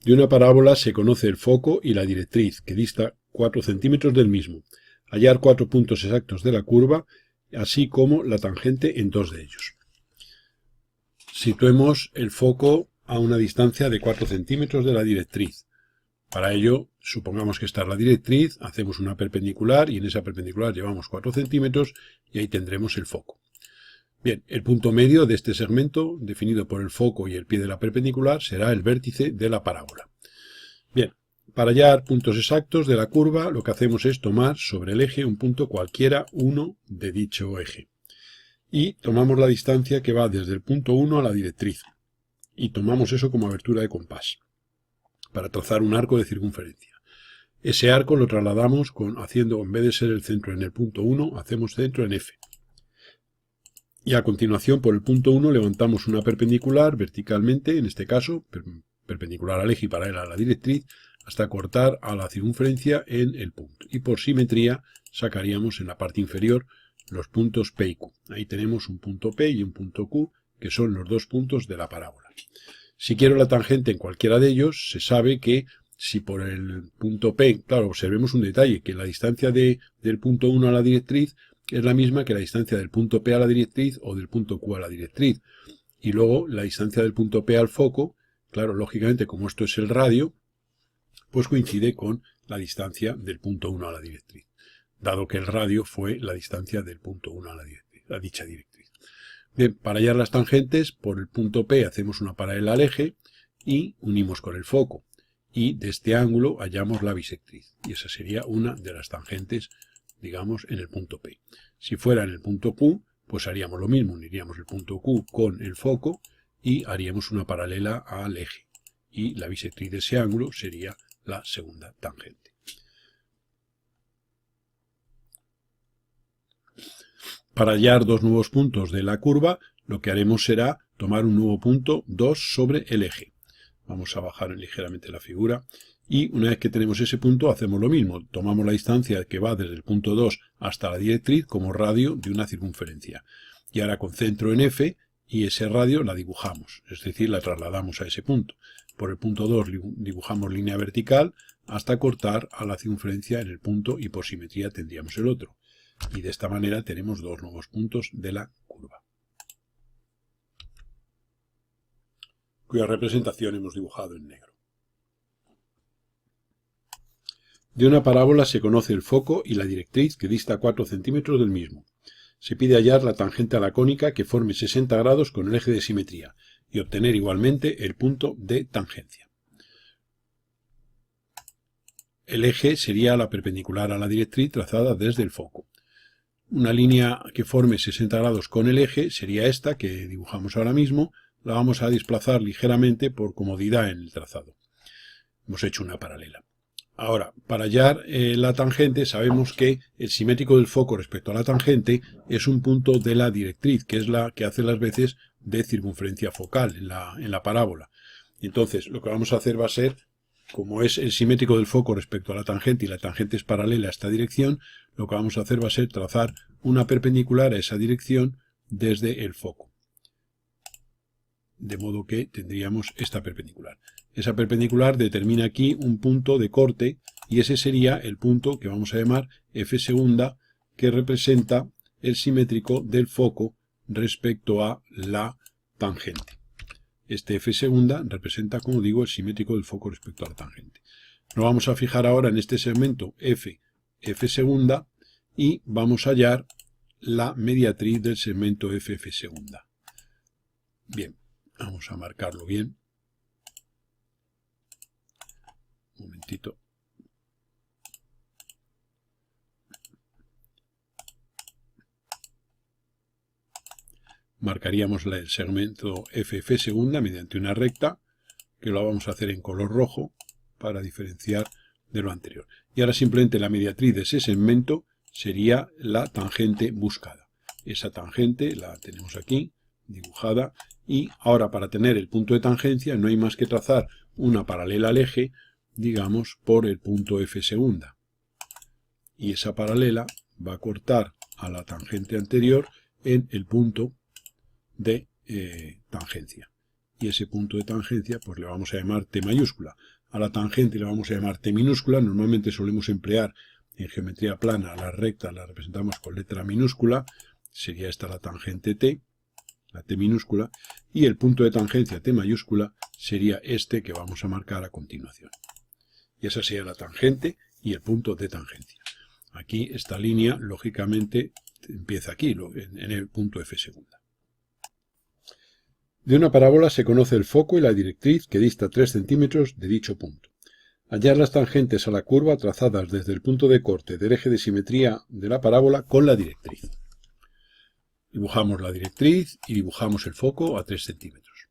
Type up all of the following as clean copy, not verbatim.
De una parábola se conoce el foco y la directriz, que dista 4 centímetros del mismo. Hallar 4 puntos exactos de la curva, así como la tangente en 2 de ellos. Situemos el foco a una distancia de 4 centímetros de la directriz. Para ello, supongamos que esta es la directriz, hacemos una perpendicular y en esa perpendicular llevamos 4 centímetros y ahí tendremos el foco. Bien, el punto medio de este segmento, definido por el foco y el pie de la perpendicular, será el vértice de la parábola. Bien, para hallar puntos exactos de la curva, lo que hacemos es tomar sobre el eje un punto cualquiera, uno de dicho eje. Y tomamos la distancia que va desde el punto 1 a la directriz. Y tomamos eso como abertura de compás, para trazar un arco de circunferencia. Ese arco lo trasladamos haciendo, en vez de ser el centro en el punto 1, hacemos centro en F. Y a continuación, por el punto 1, levantamos una perpendicular verticalmente, en este caso, perpendicular al eje y paralela a la directriz, hasta cortar a la circunferencia en el punto. Y por simetría sacaríamos en la parte inferior los puntos P y Q. Ahí tenemos un punto P y un punto Q, que son los dos puntos de la parábola. Si quiero la tangente en cualquiera de ellos, se sabe que si por el punto P, claro, observemos un detalle, que la distancia del punto 1 a la directriz es la misma que la distancia del punto P a la directriz o del punto Q a la directriz. Y luego la distancia del punto P al foco, claro, lógicamente como esto es el radio, pues coincide con la distancia del punto 1 a la directriz, dado que el radio fue la distancia del punto 1 a la directriz, a dicha directriz. Bien, para hallar las tangentes, por el punto P hacemos una paralela al eje y unimos con el foco. Y de este ángulo hallamos la bisectriz. Y esa sería una de las tangentes, digamos, en el punto P. Si fuera en el punto Q, pues haríamos lo mismo. Uniríamos el punto Q con el foco y haríamos una paralela al eje. Y la bisectriz de ese ángulo sería la segunda tangente. Para hallar dos nuevos puntos de la curva, lo que haremos será tomar un nuevo punto 2 sobre el eje. Vamos a bajar ligeramente la figura y una vez que tenemos ese punto hacemos lo mismo. Tomamos la distancia que va desde el punto 2 hasta la directriz como radio de una circunferencia. Y ahora concentro en F y ese radio la dibujamos, es decir, la trasladamos a ese punto. Por el punto 2 dibujamos línea vertical hasta cortar a la circunferencia en el punto y por simetría tendríamos el otro. Y de esta manera tenemos dos nuevos puntos de la curva, cuya representación hemos dibujado en negro. De una parábola se conoce el foco y la directriz que dista 4 centímetros del mismo. Se pide hallar la tangente a la cónica que forme 60 grados con el eje de simetría y obtener igualmente el punto de tangencia. El eje sería la perpendicular a la directriz trazada desde el foco. Una línea que forme 60 grados con el eje sería esta que dibujamos ahora mismo. La vamos a desplazar ligeramente por comodidad en el trazado. Hemos hecho una paralela. Ahora, para hallar la tangente, sabemos que el simétrico del foco respecto a la tangente es un punto de la directriz, que es la que hace las veces de circunferencia focal en la parábola. Entonces, lo que vamos a hacer va a ser, como es el simétrico del foco respecto a la tangente y la tangente es paralela a esta dirección, lo que vamos a hacer va a ser trazar una perpendicular a esa dirección desde el foco. De modo que tendríamos esta perpendicular. Esa perpendicular determina aquí un punto de corte y ese sería el punto que vamos a llamar F segunda, que representa el simétrico del foco respecto a la tangente. Este F segunda representa, como digo, el simétrico del foco respecto a la tangente. Nos vamos a fijar ahora en este segmento F segunda y vamos a hallar la mediatriz del segmento F segunda. Bien, vamos a marcarlo bien. Un momentito. Marcaríamos el segmento F segunda mediante una recta, que lo vamos a hacer en color rojo para diferenciar de lo anterior. Y ahora simplemente la mediatriz de ese segmento sería la tangente buscada. Esa tangente la tenemos aquí dibujada y ahora para tener el punto de tangencia no hay más que trazar una paralela al eje, digamos, por el punto F segunda. Y esa paralela va a cortar a la tangente anterior en el punto de tangencia. y ese punto de tangencia pues le vamos a llamar T mayúscula. A la tangente le vamos a llamar T minúscula. Normalmente solemos emplear en geometría plana las rectas, las representamos con letra minúscula. Sería esta la tangente T, la T minúscula, y el punto de tangencia T mayúscula sería este que vamos a marcar a continuación. Y esa sería la tangente y el punto de tangencia. Aquí esta línea, lógicamente, empieza aquí, en el punto F segunda. De una parábola se conoce el foco y la directriz que dista 3 centímetros de dicho punto. Hallar las tangentes a la curva trazadas desde el punto de corte del eje de simetría de la parábola con la directriz. Dibujamos la directriz y dibujamos el foco a 3 centímetros.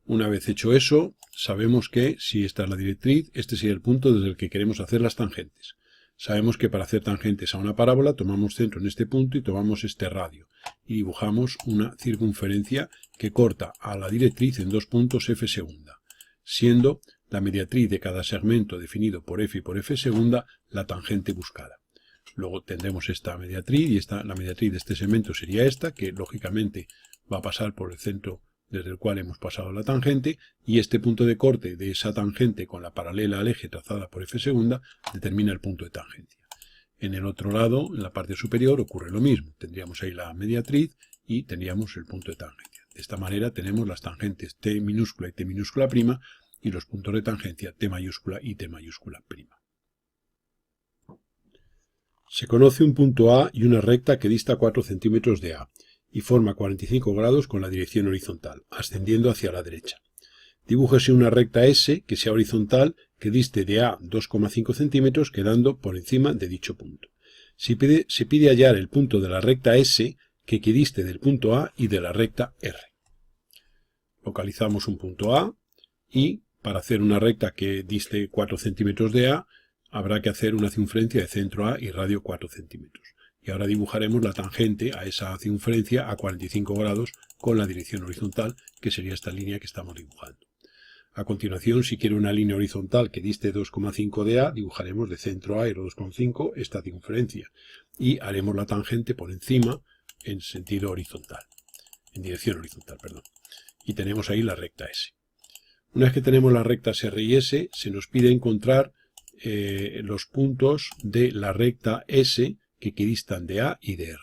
Una vez hecho eso, sabemos que si esta es la directriz, este sería el punto desde el que queremos hacer las tangentes. Sabemos que para hacer tangentes a una parábola tomamos centro en este punto y tomamos este radio y dibujamos una circunferencia que corta a la directriz en 2 puntos F segunda, siendo la mediatriz de cada segmento definido por F y por F segunda la tangente buscada. Luego tendremos esta mediatriz y la mediatriz de este segmento sería esta, que lógicamente va a pasar por el centro desde el cual hemos pasado la tangente, y este punto de corte de esa tangente con la paralela al eje trazada por F segunda determina el punto de tangencia. En el otro lado, en la parte superior, ocurre lo mismo. Tendríamos ahí la mediatriz y tendríamos el punto de tangencia. De esta manera tenemos las tangentes T minúscula y T minúscula prima y los puntos de tangencia T mayúscula y T mayúscula prima. Se conoce un punto A y una recta que dista 4 centímetros de A y forma 45 grados con la dirección horizontal, ascendiendo hacia la derecha. Dibújese una recta S que sea horizontal que diste de A 2,5 centímetros quedando por encima de dicho punto. Se pide hallar el punto de la recta S que equidiste del punto A y de la recta R. Localizamos un punto A y para hacer una recta que diste 4 centímetros de A habrá que hacer una circunferencia de centro A y radio 4 centímetros. Y ahora dibujaremos la tangente a esa circunferencia a 45 grados con la dirección horizontal, que sería esta línea que estamos dibujando. A continuación, si quiero una línea horizontal que diste 2,5 de A, dibujaremos de centro A y 2,5 esta circunferencia. Y haremos la tangente por encima en sentido horizontal, en dirección horizontal, perdón. Y tenemos ahí la recta S. Una vez que tenemos las rectas R y S, se nos pide encontrar los puntos de la recta S que equidistan de A y de R.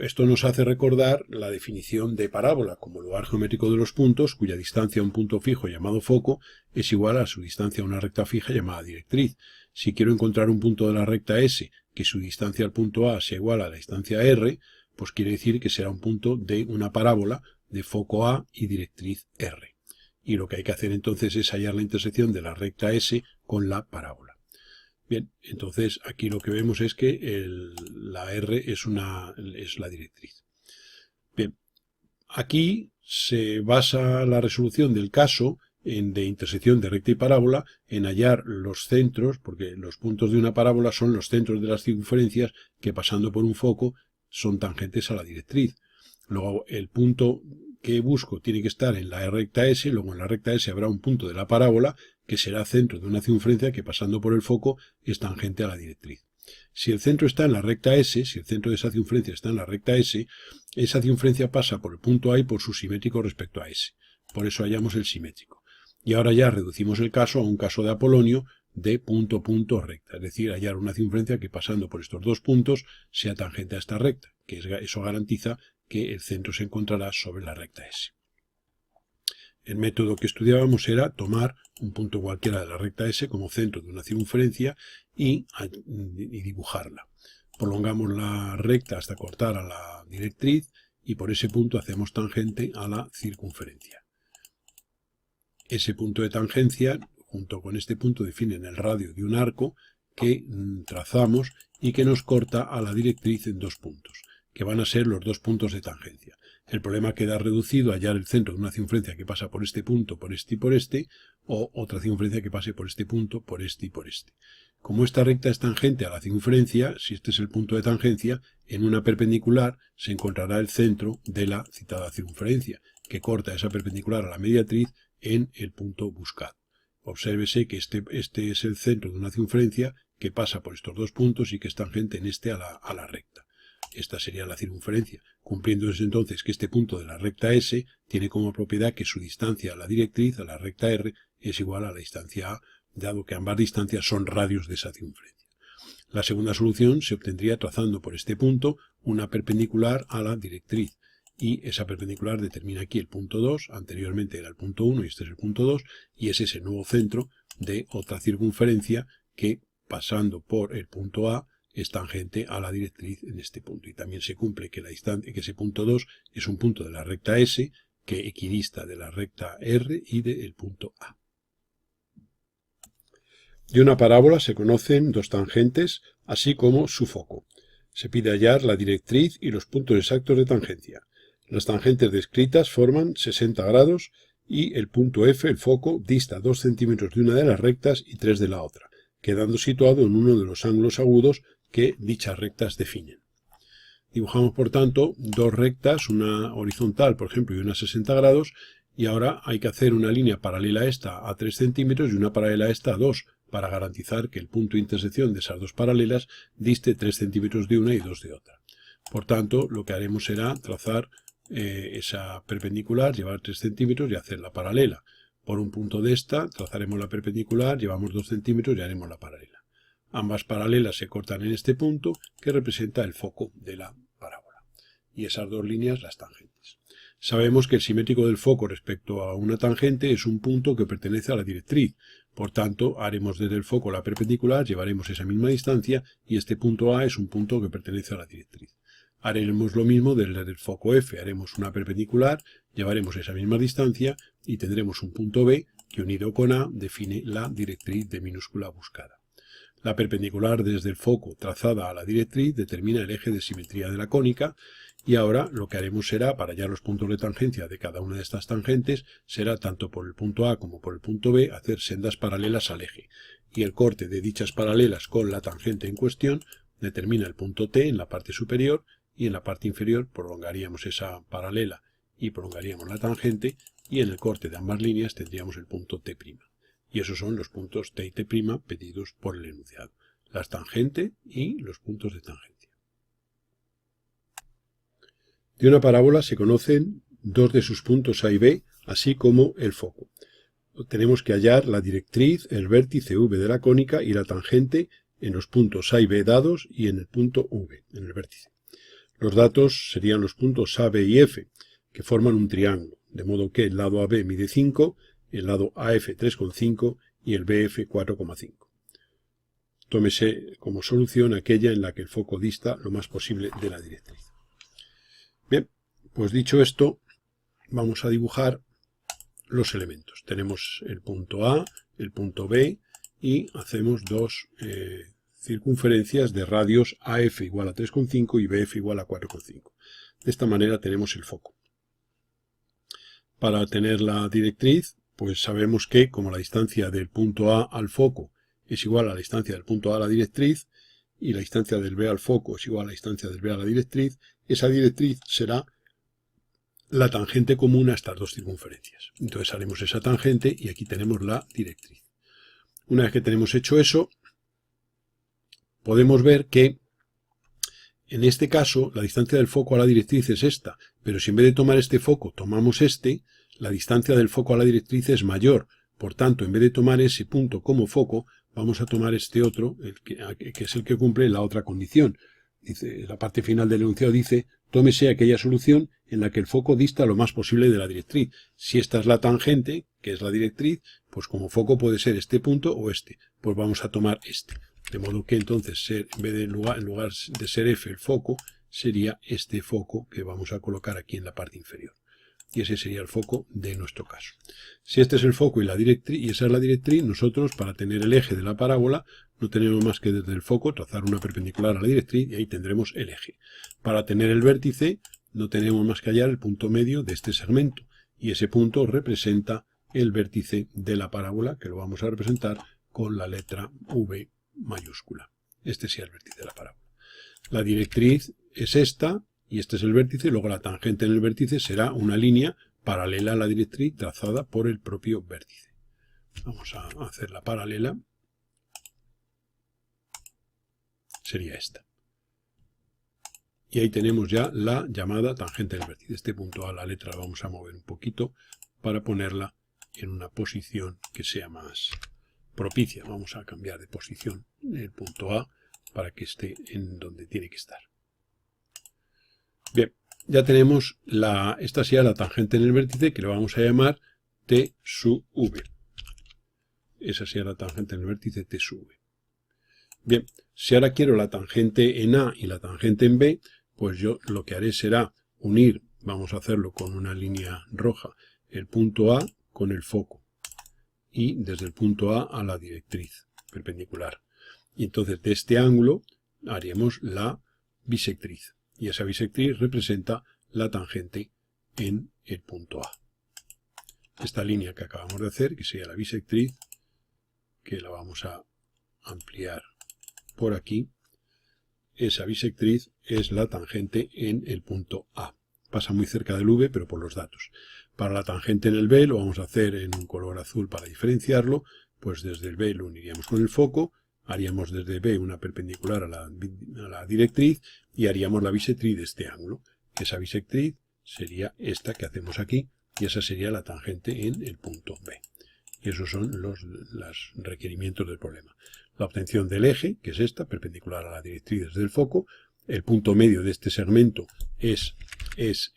Esto nos hace recordar la definición de parábola como lugar geométrico de los puntos, cuya distancia a un punto fijo llamado foco es igual a su distancia a una recta fija llamada directriz. Si quiero encontrar un punto de la recta S que su distancia al punto A sea igual a la distancia R, pues quiere decir que será un punto de una parábola de foco A y directriz R. Y lo que hay que hacer entonces es hallar la intersección de la recta S con la parábola. Bien, entonces aquí lo que vemos es que la R es la directriz. Bien, aquí se basa la resolución del caso de intersección de recta y parábola en hallar los centros, porque los puntos de una parábola son los centros de las circunferencias que pasando por un foco son tangentes a la directriz. Luego el punto que busco tiene que estar en la recta S, luego en la recta S habrá un punto de la parábola que será centro de una circunferencia que pasando por el foco es tangente a la directriz. Si el centro está en la recta S, si el centro de esa circunferencia está en la recta S, esa circunferencia pasa por el punto A y por su simétrico respecto a S. Por eso hallamos el simétrico. Y ahora ya reducimos el caso a un caso de Apolonio de punto recta, es decir, hallar una circunferencia que pasando por estos dos puntos sea tangente a esta recta, que eso garantiza que el centro se encontrará sobre la recta S. El método que estudiábamos era tomar un punto cualquiera de la recta S como centro de una circunferencia y dibujarla. Prolongamos la recta hasta cortar a la directriz y por ese punto hacemos tangente a la circunferencia. Ese punto de tangencia, junto con este punto, definen el radio de un arco que trazamos y que nos corta a la directriz en 2 puntos, que van a ser los 2 puntos de tangencia. El problema queda reducido a hallar el centro de una circunferencia que pasa por este punto, por este y por este, o otra circunferencia que pase por este punto, por este y por este. Como esta recta es tangente a la circunferencia, si este es el punto de tangencia, en una perpendicular se encontrará el centro de la citada circunferencia, que corta esa perpendicular a la mediatriz en el punto buscado. Obsérvese que este es el centro de una circunferencia que pasa por estos 2 puntos y que es tangente en este a la recta. esta sería la circunferencia, cumpliéndose entonces que este punto de la recta S tiene como propiedad que su distancia a la directriz, a la recta R, es igual a la distancia A, dado que ambas distancias son radios de esa circunferencia. La segunda solución se obtendría trazando por este punto una perpendicular a la directriz, y esa perpendicular determina aquí el punto 2, anteriormente era el punto 1 y este es el punto 2, y es ese nuevo centro de otra circunferencia que, pasando por el punto A, es tangente a la directriz en este punto. Y también se cumple que, que ese punto 2 es un punto de la recta S que equidista de la recta R y del punto A. De una parábola se conocen dos tangentes, así como su foco. Se pide hallar la directriz y los puntos exactos de tangencia. Las tangentes descritas forman 60 grados y el punto F, el foco, dista 2 centímetros de una de las rectas y 3 de la otra, quedando situado en uno de los ángulos agudos que dichas rectas definen. Dibujamos, por tanto, dos rectas, una horizontal, por ejemplo, y una 60 grados, y ahora hay que hacer una línea paralela a esta a 3 centímetros y una paralela a esta a 2, para garantizar que el punto de intersección de esas dos paralelas diste 3 centímetros de una y 2 de otra. Por tanto, lo que haremos será trazar esa perpendicular, llevar 3 centímetros y hacer la paralela. Por un punto de esta, trazaremos la perpendicular, llevamos 2 centímetros y haremos la paralela. Ambas paralelas se cortan en este punto, que representa el foco de la parábola. Y esas dos líneas, las tangentes. Sabemos que el simétrico del foco respecto a una tangente es un punto que pertenece a la directriz. Por tanto, haremos desde el foco la perpendicular, llevaremos esa misma distancia, y este punto A es un punto que pertenece a la directriz. Haremos lo mismo desde el foco F, haremos una perpendicular, llevaremos esa misma distancia y tendremos un punto B que, unido con A, define la directriz de minúscula buscada. La perpendicular desde el foco trazada a la directriz determina el eje de simetría de la cónica, y ahora lo que haremos será, para hallar los puntos de tangencia de cada una de estas tangentes, será tanto por el punto A como por el punto B hacer sendas paralelas al eje, y el corte de dichas paralelas con la tangente en cuestión determina el punto T en la parte superior, y en la parte inferior prolongaríamos esa paralela y prolongaríamos la tangente, y en el corte de ambas líneas tendríamos el punto T'. Y esos son los puntos T y T' pedidos por el enunciado, las tangentes y los puntos de tangencia. De una parábola se conocen dos de sus puntos A y B, así como el foco. Tenemos que hallar la directriz, el vértice V de la cónica y la tangente en los puntos A y B dados y en el punto V, en el vértice. Los datos serían los puntos A, B y F, que forman un triángulo, de modo que el lado AB mide 5, el lado AF 3,5 y el BF 4,5. Tómese como solución aquella en la que el foco dista lo más posible de la directriz. Bien, pues dicho esto, vamos a dibujar los elementos. Tenemos el punto A, el punto B y hacemos dos circunferencias de radios AF igual a 3,5 y BF igual a 4,5. De esta manera tenemos el foco. Para tener la directriz, pues sabemos que como la distancia del punto A al foco es igual a la distancia del punto A a la directriz y la distancia del B al foco es igual a la distancia del B a la directriz, esa directriz será la tangente común a estas dos circunferencias. Entonces haremos esa tangente y aquí tenemos la directriz. Una vez que tenemos hecho eso, podemos ver que en este caso la distancia del foco a la directriz es esta, pero si en vez de tomar este foco tomamos este, la distancia del foco a la directriz es mayor. Por tanto, en vez de tomar ese punto como foco, vamos a tomar este otro, que es el que cumple la otra condición. Dice, la parte final del enunciado dice, tómese aquella solución en la que el foco dista lo más posible de la directriz. Si esta es la tangente, que es la directriz, pues como foco puede ser este punto o este. Pues vamos a tomar este. De modo que entonces, en lugar de ser F el foco, sería este foco que vamos a colocar aquí en la parte inferior. Y ese sería el foco de nuestro caso. Si este es el foco y esa es la directriz, nosotros para tener el eje de la parábola no tenemos más que desde el foco trazar una perpendicular a la directriz y ahí tendremos el eje. Para tener el vértice no tenemos más que hallar el punto medio de este segmento y ese punto representa el vértice de la parábola, que lo vamos a representar con la letra V mayúscula. Este sí es el vértice de la parábola. La directriz es esta y este es el vértice, luego la tangente en el vértice será una línea paralela a la directriz trazada por el propio vértice. Vamos a hacer la paralela. Sería esta. Y ahí tenemos ya la llamada tangente del vértice. Este punto A, la letra la vamos a mover un poquito para ponerla en una posición que sea más propicia. Vamos a cambiar de posición el punto A para que esté en donde tiene que estar. Bien, ya tenemos esta sería la tangente en el vértice, que le vamos a llamar T sub V. Esa sería la tangente en el vértice T sub V. Bien, si ahora quiero la tangente en A y la tangente en B, pues yo lo que haré será unir, vamos a hacerlo con una línea roja, el punto A con el foco. Y desde el punto A la directriz perpendicular. Y entonces de este ángulo haremos la bisectriz. Y esa bisectriz representa la tangente en el punto A. Esta línea que acabamos de hacer, que sería la bisectriz, que la vamos a ampliar por aquí, esa bisectriz es la tangente en el punto A. Pasa muy cerca del V, pero por los datos. Para la tangente en el B lo vamos a hacer en un color azul para diferenciarlo, pues desde el B lo uniríamos con el foco, haríamos desde B una perpendicular a la directriz y haríamos la bisectriz de este ángulo. Esa bisectriz sería esta que hacemos aquí y esa sería la tangente en el punto B. Y esos son los requerimientos del problema. La obtención del eje, que es esta, perpendicular a la directriz desde el foco. El punto medio de este segmento es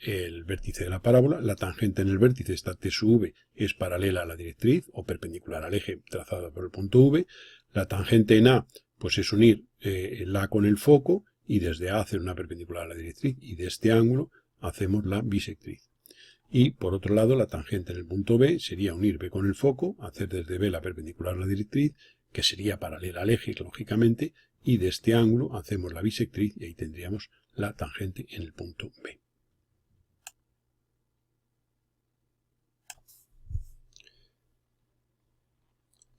el vértice de la parábola. La tangente en el vértice, esta T sub V, es paralela a la directriz o perpendicular al eje trazado por el punto V. La tangente en A, pues es unir el A con el foco y desde A hacer una perpendicular a la directriz. Y de este ángulo hacemos la bisectriz. Y por otro lado, la tangente en el punto B sería unir B con el foco, hacer desde B la perpendicular a la directriz, que sería paralela al eje, lógicamente, y de este ángulo hacemos la bisectriz y ahí tendríamos la tangente en el punto B.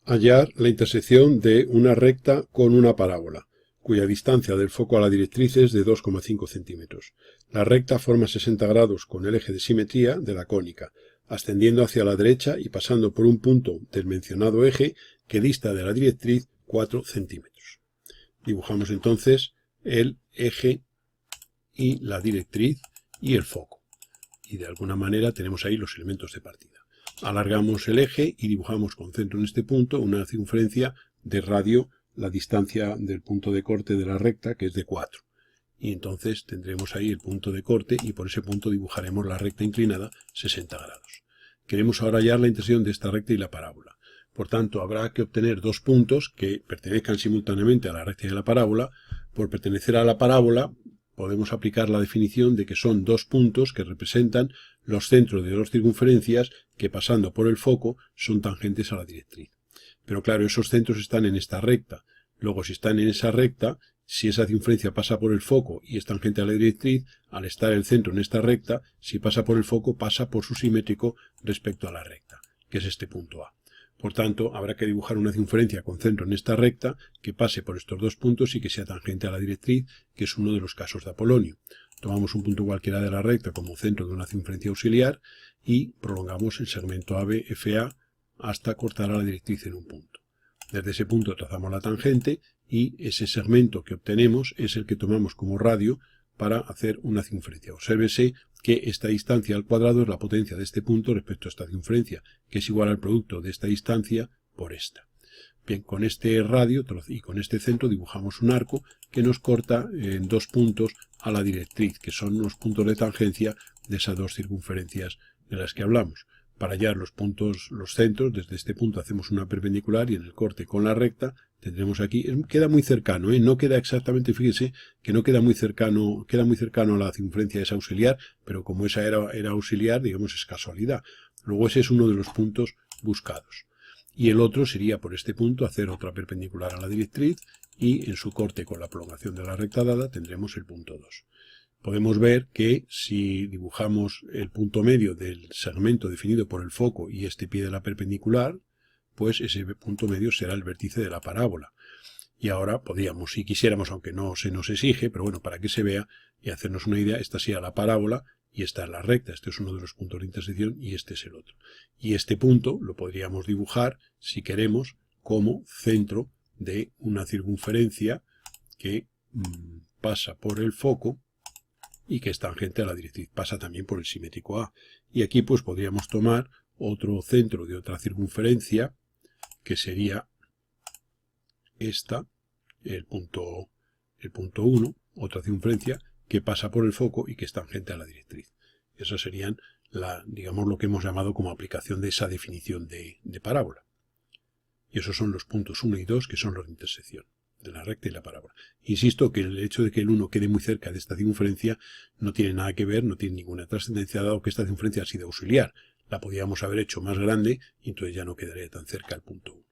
Hallar la intersección de una recta con una parábola, cuya distancia del foco a la directriz es de 2,5 centímetros. La recta forma 60 grados con el eje de simetría de la cónica, ascendiendo hacia la derecha y pasando por un punto del mencionado eje que dista de la directriz 4 centímetros. Dibujamos entonces el eje y la directriz y el foco. Y de alguna manera tenemos ahí los elementos de partida. Alargamos el eje y dibujamos con centro en este punto una circunferencia de radio, la distancia del punto de corte de la recta, que es de 4. Y entonces tendremos ahí el punto de corte y por ese punto dibujaremos la recta inclinada 60 grados. Queremos ahora hallar la intersección de esta recta y la parábola. Por tanto, habrá que obtener dos puntos que pertenezcan simultáneamente a la recta y a la parábola. Por pertenecer a la parábola, podemos aplicar la definición de que son dos puntos que representan los centros de dos circunferencias que pasando por el foco son tangentes a la directriz. Pero claro, esos centros están en esta recta. Luego, si están en esa recta, si esa circunferencia pasa por el foco y es tangente a la directriz, al estar el centro en esta recta, si pasa por el foco, pasa por su simétrico respecto a la recta, que es este punto A. Por tanto, habrá que dibujar una circunferencia con centro en esta recta que pase por estos dos puntos y que sea tangente a la directriz, que es uno de los casos de Apolonio. Tomamos un punto cualquiera de la recta como centro de una circunferencia auxiliar y prolongamos el segmento ABFA hasta cortar a la directriz en un punto. Desde ese punto trazamos la tangente y ese segmento que obtenemos es el que tomamos como radio para hacer una circunferencia. Obsérvese que esta distancia al cuadrado es la potencia de este punto respecto a esta circunferencia, que es igual al producto de esta distancia por esta. Bien, con este radio y con este centro dibujamos un arco que nos corta en dos puntos a la directriz, que son los puntos de tangencia de esas dos circunferencias de las que hablamos. Para hallar los centros, desde este punto hacemos una perpendicular y en el corte con la recta tendremos aquí, queda muy cercano, no queda exactamente, fíjese que no queda muy cercano, queda muy cercano a la circunferencia, es auxiliar, pero como esa era auxiliar, digamos, es casualidad. Luego ese es uno de los puntos buscados. Y el otro sería por este punto hacer otra perpendicular a la directriz y en su corte con la prolongación de la recta dada tendremos el punto 2. Podemos ver que si dibujamos el punto medio del segmento definido por el foco y este pie de la perpendicular, pues ese punto medio será el vértice de la parábola. Y ahora podríamos, si quisiéramos, aunque no se nos exige, pero bueno, para que se vea y hacernos una idea, esta sería la parábola y esta es la recta. Este es uno de los puntos de intersección y este es el otro. Y este punto lo podríamos dibujar, si queremos, como centro de una circunferencia que pasa por el foco y que es tangente a la directriz. Pasa también por el simétrico A. Y aquí pues podríamos tomar otro centro de otra circunferencia, que sería esta, el punto 1, otra circunferencia que pasa por el foco y que es tangente a la directriz. Esas serían, digamos, lo que hemos llamado como aplicación de esa definición de parábola. Y esos son los puntos 1 y 2, que son los de intersección de la recta y la parábola. Insisto que el hecho de que el 1 quede muy cerca de esta circunferencia no tiene nada que ver, no tiene ninguna trascendencia, dado que esta circunferencia ha sido auxiliar. La podíamos haber hecho más grande y entonces ya no quedaría tan cerca el punto 1.